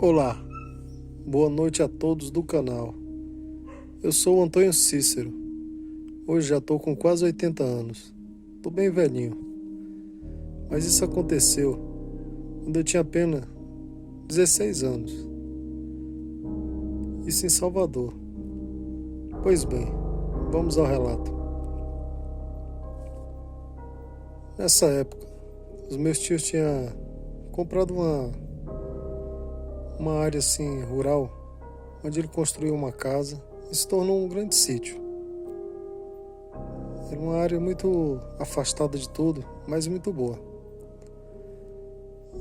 Olá, boa noite a todos do canal. Eu sou o Antônio Cícero. Hoje já estou com quase 80 anos. Tô bem velhinho. Mas isso aconteceu quando eu tinha apenas 16 anos. Isso em Salvador. Pois bem, vamos ao relato. Nessa época, os meus tios tinham comprado uma área assim rural, onde ele construiu uma casa e se tornou um grande sítio. Era uma área muito afastada de tudo, mas muito boa.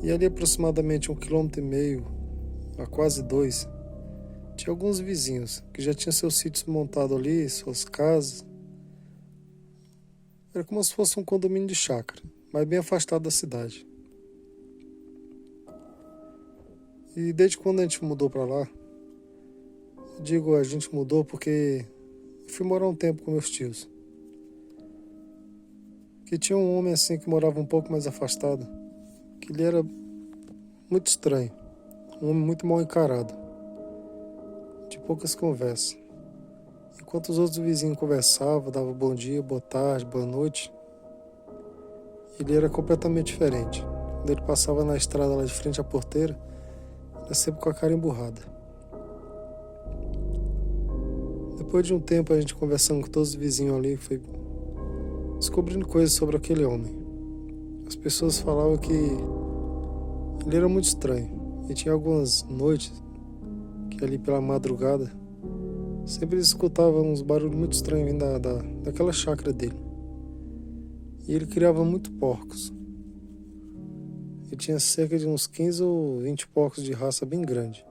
E ali aproximadamente 1,5 km a quase 2, tinha alguns vizinhos que já tinham seus sítios montados ali, suas casas. Era como se fosse um condomínio de chácara, mas bem afastado da cidade. E desde quando a gente mudou para lá, digo a gente mudou porque eu fui morar um tempo com meus tios. Que tinha um homem assim que morava um pouco mais afastado, que ele era muito estranho, um homem muito mal encarado, de poucas conversas. Enquanto os outros vizinhos conversavam, davam bom dia, boa tarde, boa noite, ele era completamente diferente. Quando ele passava na estrada lá de frente à porteira, era sempre com a cara emburrada. Depois de um tempo a gente conversando com todos os vizinhos ali, foi descobrindo coisas sobre aquele homem. As pessoas falavam que ele era muito estranho. E tinha algumas noites que ali pela madrugada sempre eles escutavam uns barulhos muito estranhos vindo daquela chácara dele. E ele criava muito porcos. Ele tinha cerca de uns 15 ou 20 porcos de raça bem grande.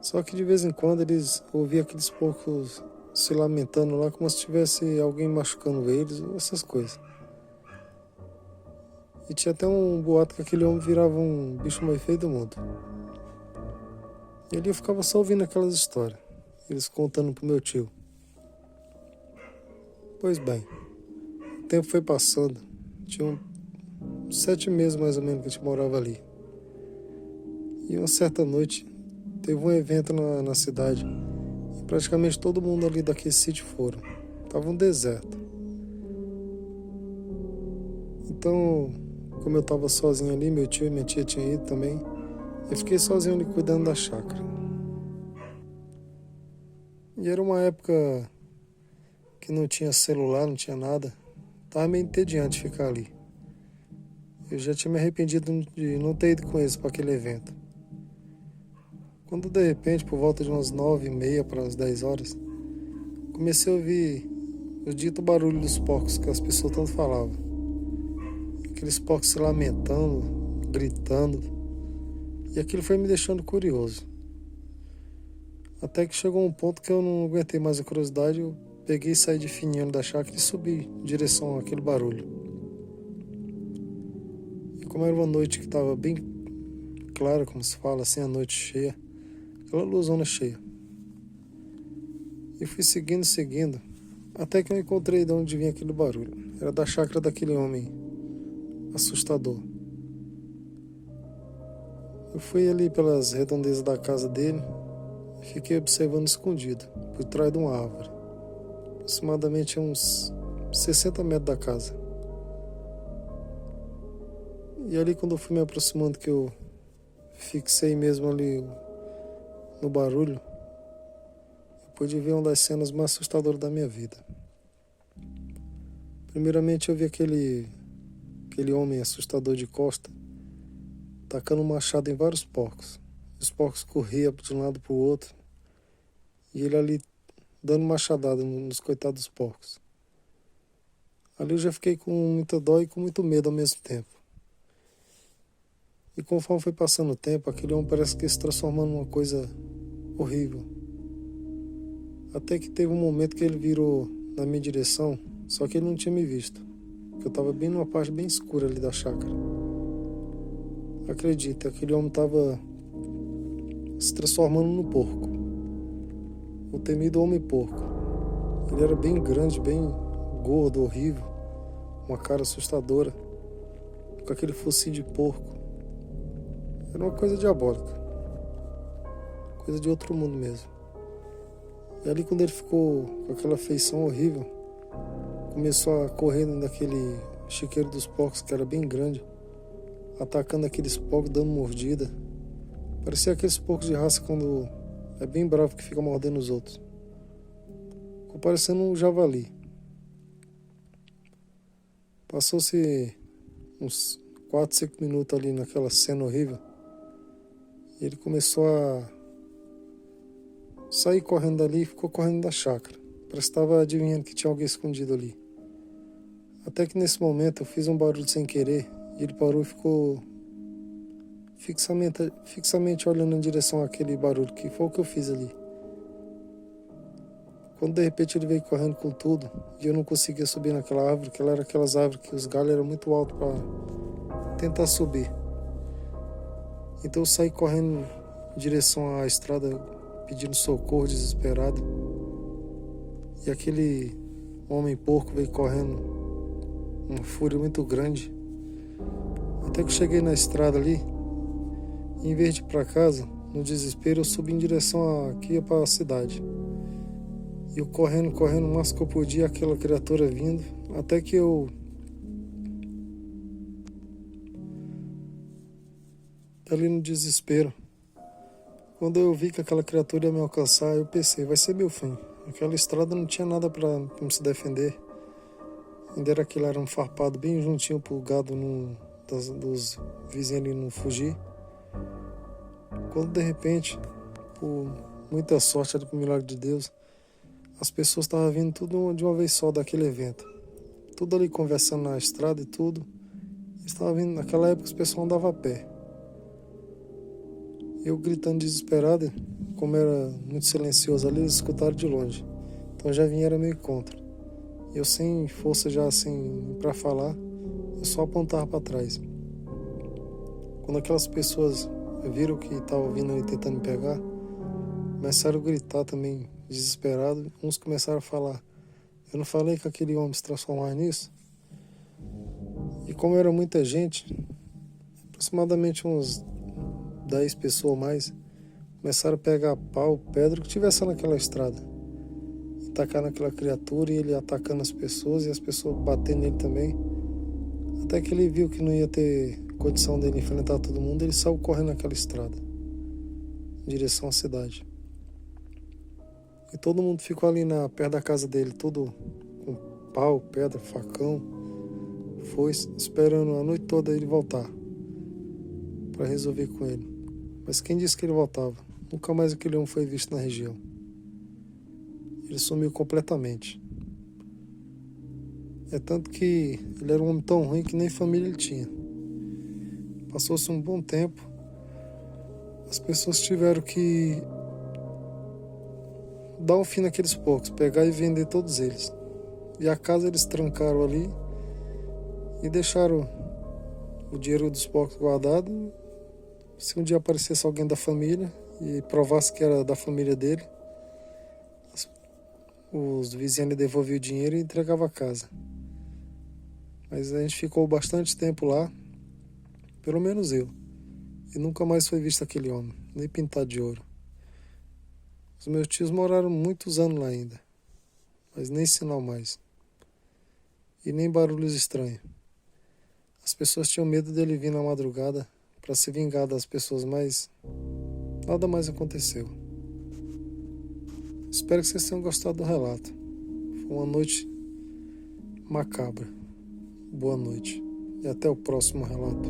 Só que de vez em quando eles ouviam aqueles porcos se lamentando lá como se tivesse alguém machucando eles, essas coisas. E tinha até um boato que aquele homem virava um bicho mais feio do mundo. E ali eu ficava só ouvindo aquelas histórias, eles contando pro meu tio. Pois bem, o tempo foi passando, tinha uns 7 meses mais ou menos que a gente morava ali. E uma certa noite teve um evento na cidade e praticamente todo mundo ali daquele sítio foram. Tava um deserto. Então, como eu tava sozinho ali, meu tio e minha tia tinham ido também, eu fiquei sozinho ali cuidando da chácara. E era uma época que não tinha celular, não tinha nada. Tava meio entediante ficar ali. Eu já tinha me arrependido de não ter ido com eles para aquele evento. Quando de repente, por volta de umas 9h30 para as 10 horas, comecei a ouvir o dito barulho dos porcos que as pessoas tanto falavam. Aqueles porcos se lamentando, gritando. E aquilo foi me deixando curioso. Até que chegou um ponto que eu não aguentei mais a curiosidade, eu peguei e saí de fininho da chácara e subi em direção àquele barulho. E como era uma noite que estava bem clara, como se fala assim, a noite cheia, aquela luzona cheia. E fui seguindo, até que eu encontrei de onde vinha aquele barulho. Era da chácara daquele homem assustador. Eu fui ali pelas redondezas da casa dele e fiquei observando escondido, por trás de uma árvore, aproximadamente a uns 60 metros da casa. E ali quando eu fui me aproximando, que eu fixei mesmo ali no barulho, eu pude ver uma das cenas mais assustadoras da minha vida. Primeiramente eu vi aquele homem assustador de costa tacando um machado em vários porcos. Os porcos corriam de um lado para o outro e ele ali dando machadada nos coitados dos porcos. Ali eu já fiquei com muita dó e com muito medo ao mesmo tempo. E conforme foi passando o tempo, aquele homem parece que se transformando numa coisa horrível. Até que teve um momento que ele virou na minha direção, só que ele não tinha me visto, porque eu estava bem numa parte bem escura ali da chácara. Acredita, aquele homem estava se transformando no porco, o temido homem porco. Ele era bem grande, bem gordo, horrível, uma cara assustadora, com aquele focinho de porco. Era uma coisa diabólica, coisa de outro mundo mesmo. E ali quando ele ficou com aquela feição horrível, começou a correr daquele chiqueiro dos porcos, que era bem grande, atacando aqueles porcos, dando mordida. Parecia aqueles porcos de raça quando é bem bravo que fica mordendo os outros. Ficou parecendo um javali. Passou-se uns 4, 5 minutos ali naquela cena horrível. E ele começou a sair correndo dali e ficou correndo da chácara. Parece que estava adivinhando que tinha alguém escondido ali. Até que nesse momento eu fiz um barulho sem querer e ele parou e ficou fixamente olhando em direção àquele barulho, que foi o que eu fiz ali. Quando de repente ele veio correndo com tudo e eu não conseguia subir naquela árvore, que ela era aquelas árvores que os galhos eram muito altos para tentar subir. Então eu saí correndo em direção à estrada, pedindo socorro, desesperado. E aquele homem porco veio correndo, uma fúria muito grande. Até que eu cheguei na estrada ali, e em vez de ir para casa, no desespero, eu subi em direção aqui para a cidade. E eu correndo o máximo que eu podia, aquela criatura vindo, até que eu ali no desespero, quando eu vi que aquela criatura ia me alcançar, eu pensei, vai ser meu fim. Aquela estrada não tinha nada para me se defender. Ainda era aquele arame farpado bem juntinho pro gado dos vizinhos ali não fugir. Quando de repente, por muita sorte, era por milagre de Deus, as pessoas estavam vindo tudo de uma vez só daquele evento. Tudo ali conversando na estrada e tudo. Estava vindo, naquela época os pessoal andavam a pé. Eu gritando desesperado, como era muito silencioso ali, eles escutaram de longe. Então já vieram meio contra. Eu sem força já assim para falar, eu só apontava para trás. Quando aquelas pessoas viram que estavam vindo ali tentando me pegar, começaram a gritar também, desesperado. Uns começaram a falar, eu não falei que aquele homem se transformar nisso? E como era muita gente, aproximadamente uns 10 pessoas ou mais, começaram a pegar pau, pedra, o que tivesse naquela estrada, e tacar naquela criatura, e ele atacando as pessoas e as pessoas batendo nele também. Até que ele viu que não ia ter condição dele enfrentar todo mundo, ele saiu correndo naquela estrada em direção à cidade. E todo mundo ficou ali perto da casa dele, todo com pau, pedra, facão, foi esperando a noite toda ele voltar para resolver com ele. Mas quem disse que ele voltava? Nunca mais aquele homem foi visto na região. Ele sumiu completamente. É tanto que ele era um homem tão ruim que nem família ele tinha. Passou-se um bom tempo, as pessoas tiveram que dar um fim naqueles porcos, pegar e vender todos eles. E a casa eles trancaram ali e deixaram o dinheiro dos porcos guardado. Se um dia aparecesse alguém da família e provasse que era da família dele, os vizinhos lhe devolviam o dinheiro e entregavam a casa. Mas a gente ficou bastante tempo lá, pelo menos eu, e nunca mais foi visto aquele homem, nem pintado de ouro. Os meus tios moraram muitos anos lá ainda, mas nem sinal mais, e nem barulhos estranhos. As pessoas tinham medo dele vir na madrugada para se vingar das pessoas, mas nada mais aconteceu. Espero que vocês tenham gostado do relato. Foi uma noite macabra. Boa noite e até o próximo relato.